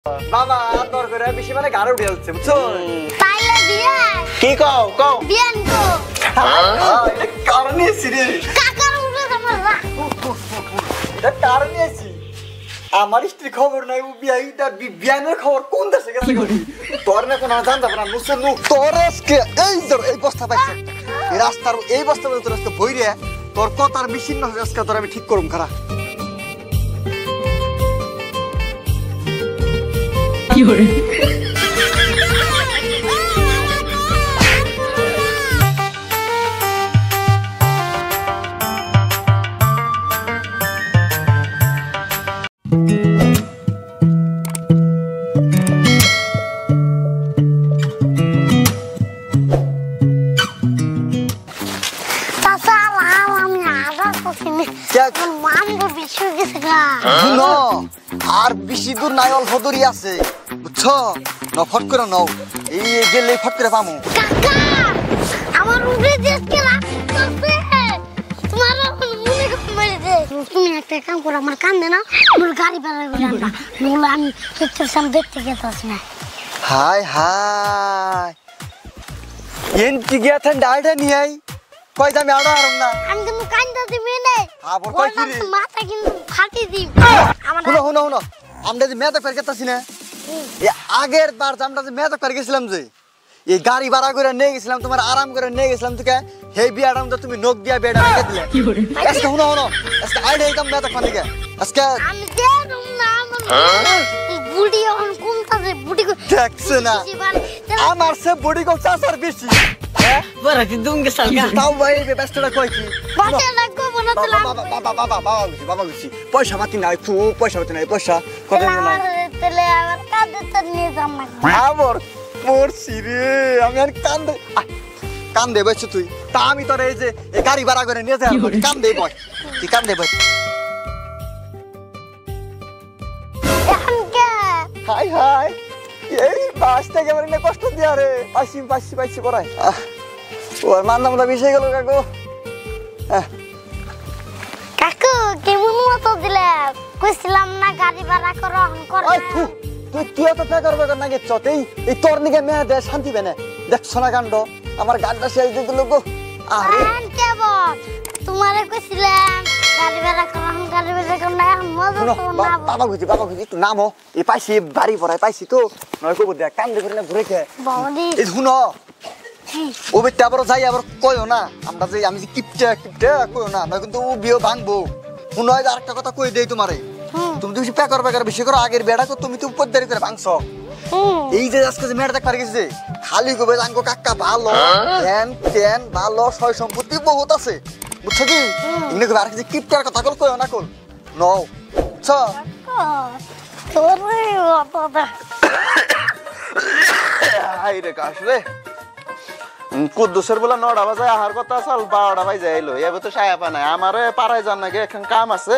বাবা তোর করে বেশি মানে গাড়ি উঠে যাচ্ছে বুঝছো তাইলে দিয়ে কি কও কও বিয়ান তো এটা কারণে সিরে কাকার উঠে আমরা এটা কারণে আছি আমার স্ত্রী খবর নাই ও বিয়াইটা বিয়ানের খবর কোন দেশে গেছে গো তোর না কোন জানতা না মুসে নু তোর আজকে এই ধর এই বস্তা পাইছে এই রাস্তার এই বস্তা বলে তোর আজকে বইরে তোর কথার মেশিন না আজকে তোর আমি ঠিক করুম খারা কি হরে আর বেশি দূর নাই অল্প দূরই আছে বুঝছো না ফট করে নাও এই গেলে ফট করে পামু কাকা আমার উড়ে যেতে লাগতেছে তোমার মনে করে দে তুমি একটা কাম করো আমার কান্দে না মোর গাড়ি বের করে আনবা নলে আমি পিকচার সাম দেখতে গেতাছি না হাই হাই এন্টি গেছেন ডাইডা নিয়ে আই কই আমি আড়া আরম না আমি তুমি কান্দা দিবি না আবার কই কি রে মাথা কিন্তু ফাটি দিই আমার শুনো আমরা যে মেয়ে দেখতে গেতাছি না এই আগের বার আমরা যে মেয়ে দেখতে গেছিলাম যে এই গাড়ি ভাড়া করে নিয়ে গেছিলাম তোমার আরাম করে নিয়ে গেছিলাম তোকে হেই বিয়াটাম তো তুমি নখ দিয়া বেড়া রেখে দিলে আজকে শুনো আজকে আইডা একদম মেয়ে দেখতে দিকে আজকে আমি দেরুম না আমার বুড়ি এখন কোনটাতে বুড়ি দেখছ না আমার সে বুড়ি কো চাচার বেশি বড় কি দুঙ্গে সালগা তাও ভাই ব্যস্তটা কই কি বাচ্চা লাগবে বলতলাম বাবা গুছি পয়সা পাতি নাই খুব পয়সা পাতি নাই পয়সা কত না তেলে আমার কাঁদতে নিয়ে যাম না আবার পড়ছি রে আমি আর কান্দে বসে তুই তা আমি তোর এই যে এই গাড়ি ভাড়া করে নিয়ে যাই কান্দে বয় তুই কান্দে বয় এখন কে হাই হাই এই বাস থেকে মানে কষ্ট দিয়া রে পাইছি পড়াই ওর মান্দামটা বিষয় গেল কাকু কাকু কেমন মতো দিলে কইছিলাম না গাড়ি ভাড়া করো এখন কর তুই কি এত ফেকার বেকার না গেছ এই তোর নিকে মেয়ে দে শান্তি বেনে দেখছ না কাণ্ড আমার গানটা শেষ দিয়ে দিল গো আরে কেবল তোমারে কইছিলাম গাড়ি ভাড়া করো এখন গাড়ি ভাড়া করো না মজা তো না বাবা গুজি একটু নামো এই পাইছি বাড়ি পড়াই পাইছি তো নয় কব দেখ কান্দে করে না ঘুরে খেয়ে বাবাদি এই শুনো ও বেটা আবার যাই আবার কইও না আমরা যে আমি যে কিপটা কইও না নয় কিন্তু ও বিয়ে ভাঙবো শুনো আরেকটা কথা কই দেই তোমারে তুমি বেশি পেকার বেশি করো আগের বেড়া কো তুমি তো উপরদারি করে ভাঙছ এই যে আজকে যে মেয়েটা দেখতে গেছে খালি কবে জানকো কাকা ভালো তেন ভালো সয় সম্পত্তি বহুত আছে বুঝছো কি ইনে কবে আর যে কিপটার কথা কইও না কল নও বুঝছো তোরে বাবা আই রে কাশ রে কুদ্দুসের বলে 9টা বাজে আহার কথা চাল 12টা বাজে আইলো এবে তো সায়াপা নাই আমারে পাড়ায় যান নাকি এখন কাম আছে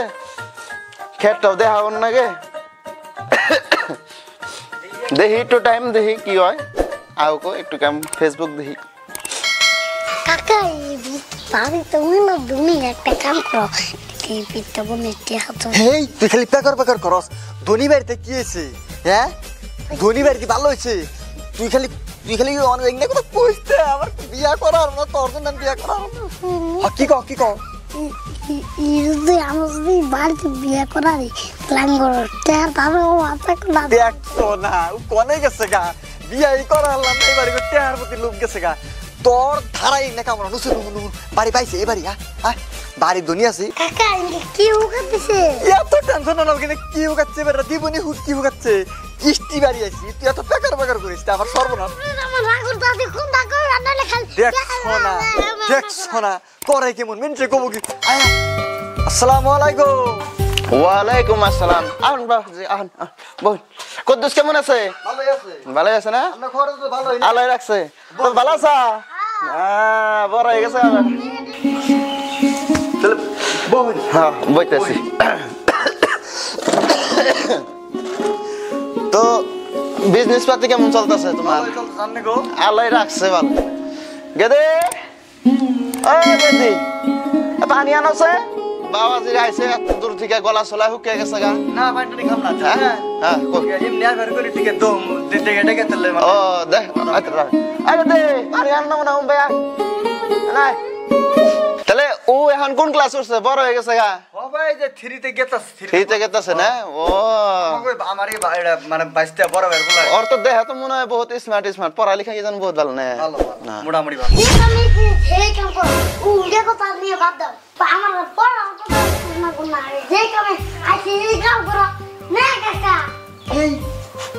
খেটটাও দেখা হন নাকি দেখি একটু টাইম দেখি কি হয় আও কো একটু কাম ফেসবুক দেখি কাকা বাড়ি তুমি না তুমি একটা কাম করো এই পিঠটা বনেতে হাত হেই তুই খালি পেকার করস ধনী বাড়িতে কি হয়েছে হ্যাঁ ধনী বাড়ি কি ভালো হয়েছে তুই খালি অনেক না কথা কইতে আমার বিয়া করার না তোর জন্য বিয়া করার কি কও ইরুদে আমি বাড়িতে বিয়ে করারি প্ল্যান করো তার তবে ও মাথা কোনা দেখছো না ও কোনে গেছে গা বিয়াই করালাম এই বাড়ি করতে আর প্রতি লোক গেছে গা তোর ধারাই না কামড় নুসুন বাড়ি পাইছে এই বাড়ি হ্যাঁ বাড়ি দুনিয়া আছে কাকা কি উগাতেছে এত টেনশন না কেন কি উগাচ্ছে বেটা দিবনি হুট কি উগাচ্ছে কিস্তি বাড়ি আইছি তুই এত পেকার করিস আমার সর্বনাশ আমার রাগুর দাদি কোন দাগো রান্না খালি দেখছো না করে কেমন মেনছে কব কি আসসালামু আলাইকুম ওয়ালাইকুম আসসালাম আহন বাজি আহন বল কুদ্দুস কেমন আছে ভালো আছে না আপনার খরচ তো ভালোই না আল্লাহ রাখছে তো ভালো আছা বড় হয়ে গেছে চল বল হ্যাঁ বইতেছি তো বিজনেস পাতি কেমন চলতেছে তোমার জাননে গো আল্লাহ রাখছে ভালো গেদে ও গেদি পানি আনছে বাবাজি আইছে এত দূর থেকে গলা চলা হুকে গেছে গা না পানি খাম না হ্যাঁ হ্যাঁ কই এমনি আর করে টিকে দম ডেকে তেলে ও দেখ আরে দে আরে আর না না ভাই নাই তাহলে ও এখন কোন ক্লাস করছে বড় হয়ে গেছে গা ও ভাই যে 3 তে গেতাস 3 তে গেতাছে না ও আমার এই মানে 22 টা বড় ভাই বলা ওর তো দেহ তো মনে হয় বহুত স্মার্ট পড়ালেখা কি জান বহুত ভালো না ভালো না মোটামুটি ভালো আমি সেই কাম কর উড়ে কথা নিয়ে বাদ দাও আমার পড়া কথা না কোনা যে কামে আইছি এই কাম করো না কাকা এই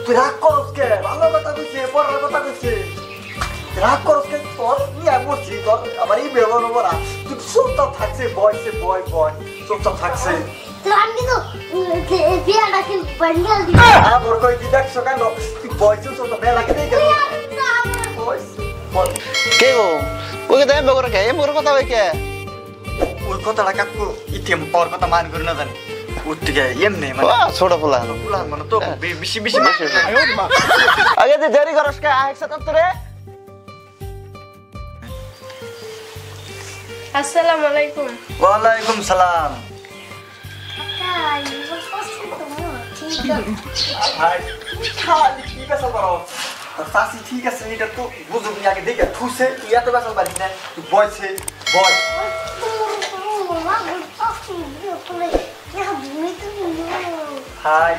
তুই রাগ করস কে ভালো কথা কইছে পড়ার কথা কইছে রাগ করস কে তোর নিয়ে মরছি তোর আবার এই বেবন বড়া তুই চুপচাপ থাকছে বয় চুপচাপ থাকছে তো আমি কিন্তু বিয়াটা কিন্তু বান্ডাল দি আমার কই কি দেখছ কেন তুই বয় চুপচাপ বেলা লাগে দেই কেন বয় কে গো ওই কে দেব করে কে এম করে কথা কই কে ওই কথাটা কাকু ইতিম পর কথা মান করি না জানি উঠতে এমনি ও মানে ছোট ফুলা পুলান মানে তো বেশি আগে যে দেরি করস কে আইছে তো রে আসসালামু আলাইকুম ওয়ালাইকুম সালাম ভাই খালি কি বেসাল করো সাসি ঠিক আছে এটা তো বুঝুক নি আগে দেখে থুসে তুই এত বেসাল পারিস না তুই বয়ছে বয় হাই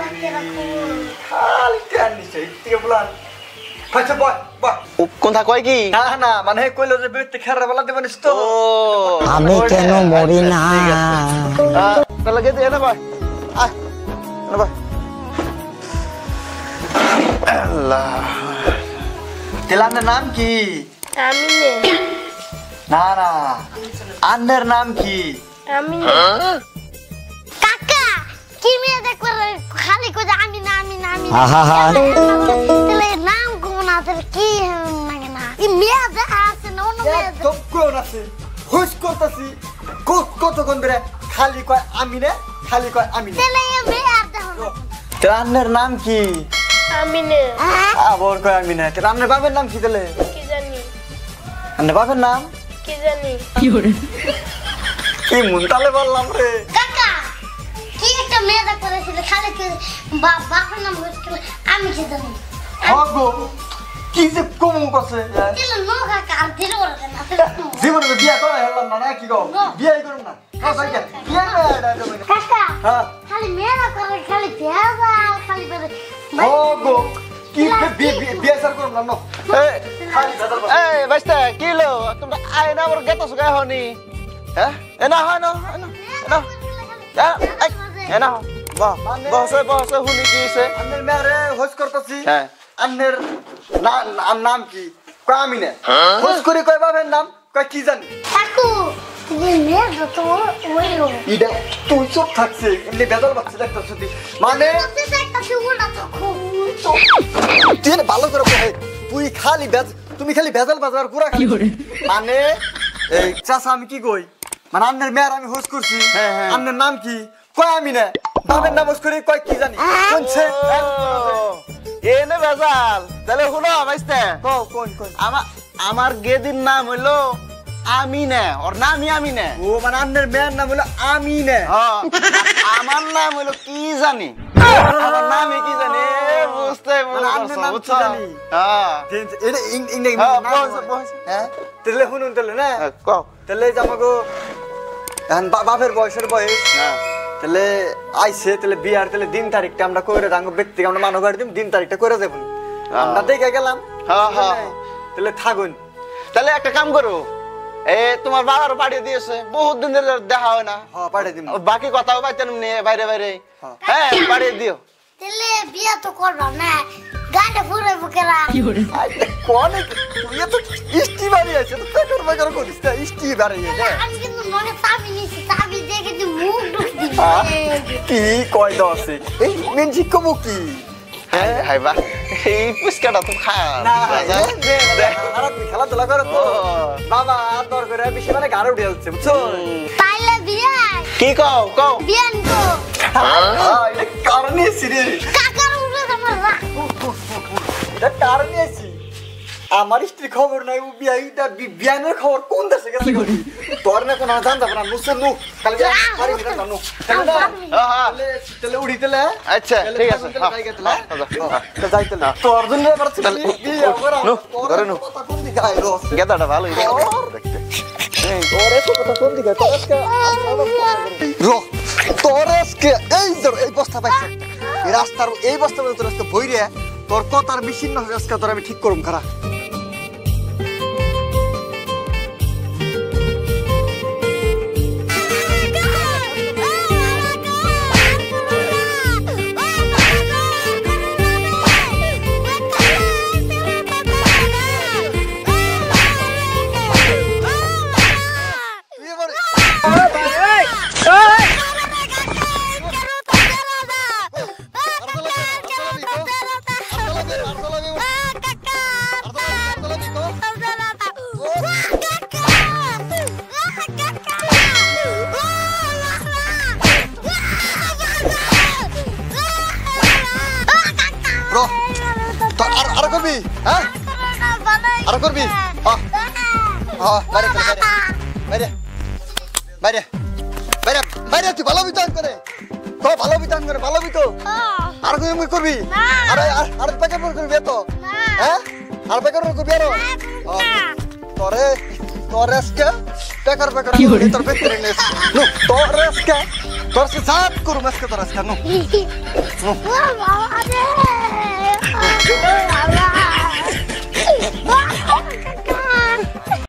খালি টান নিছে ইতিকে বলান কইছে বয় বয় কোনটা কয় কি না মানে কইলো যে বেতে খেরা বলা দেবনিস তো ও আমি কেন মরি না তাহলে গে দে না ভাই আয় না ভাই আল্লাহ তেলানের নাম কি আমি নে না আন্নের নাম কি আমি কাকা কি মেয়ে দেখো খালি কই আমি না আহা তাহলে নাম কোন আছে কি লাগে না এই মেয়ে দেখা আছে না অন্য মেয়ে একদম কোন আছে হুস করতেছি কতক্ষণ ধরে খালি কয় আমি না খালি কয় আমি না তাহলে এই মেয়ে আর দেখো না তেলানের নাম কি আমি নে আবার কয় আমি না তেলানের বাবার নাম কি তাহলে কি জানি আন্নের বাবার নাম কি জানি কি মুন্তালে বললাম রে কাকা কি একটা মেয়ে দেখো খালি কই বাবার নাম হচ্ছে আমি কি জানি হগো কি যে কম করছে তাহলে নো কাকা আর দিল ওরে না জীবনে বিয়া করে হেলাম না কি গো বিয়া করুম না ভাই বিয়া না কাকা হ্যাঁ খালি মেয়ে দেখো খালি পেঁয়াজা খালি করে হগো কি বিয়া সার করুম না নো খালি দাদা এই বাইস্তা কি লো তোমরা আয় না বড় গেতো সুগাই হনি হ্যাঁ এনা হয় না এনা এনা বসে হুনি কি সে আন্নের মেরে হোস করতেছি হ্যাঁ আন্নের নাম কি কয় আমি না হোস করে কয় বাবার নাম কয় কি জানি কাকু তুমি মেয়ে তো ওই লো ইডা তুই চুপ থাকছে এমনি বেজাল বাচ্চা দেখতেছ তুই মানে তুই না ভালো করে কহে তুই খালি তুমি খালি বেজাল বাজার পুরা খালি মানে এই চাচা আমি কি কই মানে আন্নের মেয়ের আমি হোস করছি আন্নের নাম কি কয় আমি না বাবার নাম হোস করে কয় কি জানি কোনছে এনে বেজাল তাহলে শুনো বাইস্তা কোন আমার গেদির নাম হইলো আমিনা ওর নামই আমিনা ও মানে আন্নের মেয়ের নাম হলো আমি না আমার নাম হইলো কি জানি আমার নামই কি জানি বুঝতে আন্নের নাম কি জানি হ্যাঁ এটা ইংরেজি হ্যাঁ তাহলে শুনুন তাহলে না কও তাহলে আমাকে এখন বাপের বয়সের বয়স তাহলে আইছে তাহলে বিয়ার তাহলে দিন তারিখটা আমরা করে রাখবো ব্যক্তি আমরা মানব করে দিম দিন তারিখটা করে দেবো আমরা দেখে গেলাম তাহলে থাকুন তাহলে একটা কাম করো তোমার বাবার পাঠিয়ে দিয়েছে বহুত দিন ধরে দেখা হয় না হ্যাঁ পাঠিয়ে দিম বাকি কথাও পাইতেন নিয়ে বাইরে হ্যাঁ পাঠিয়ে দিও তাহলে বিয়া তো করবা না গাড়ি ফুরে বুকেরা কোন তুই তো ইষ্টি বাড়ি আছে তো পেটর বাজার করিস না ইষ্টি বাড়ি আমি কিন্তু মনে চাবি নিছি চাবি দেখে যে মুখ ঢুক দিবি কি কয় দছে এই মেনজি কমু কি হাই বা এই পুস্কাটা তো খা খেলাধুলা করে তো বাবা দর করে বেশি মানে গাড়ি উঠে যাচ্ছে বুঝছো তাইলে বিয়া কি কও বিয়ান তো এটা কারণে সিরে কাকার উঠে আমার রাখ এটা কারণে আছি আমার স্ত্রী খবর নাই ও বিয়ানের খবর কোন দেশে গেছে গরি তোর না কোন জানতা না নুসে নু কাল পারি না নু তাহলে উড়ি তেলে আচ্ছা ঠিক আছে তো যাইতে না তোর জন্য আবার বিয়ে করা নু ধরে নু কথা কোন দিকে আইলো গেদাটা ভালোই দেখতে ওরে তো কথা কোন দিকে তোর আজকে রো তোর আজকে এই বস্তা পাইছে এই রাস্তার এই বস্তা মধ্যে তোর আজকে বইরে তোর কথার মেশিন না আজকে তোর আমি ঠিক করুম খারা Bro, আর করবি হ্যাঁ আর করবি বাইরে বাইরে বাইরে বাইরে বাইরে তুই ভালো বিধান করে তো ভালো বিধান করে ভালো বিতো আর করবি আরে আর প্যাকেট করবি তো হ্যাঁ আর প্যাকেট করবি আরো তোরে তোরেসকে প্যাকেট তোর ভেতরে নেস নো তোরেসকে তোর সে সাথ করু মাসকে তোরেসকে নো বাবা রে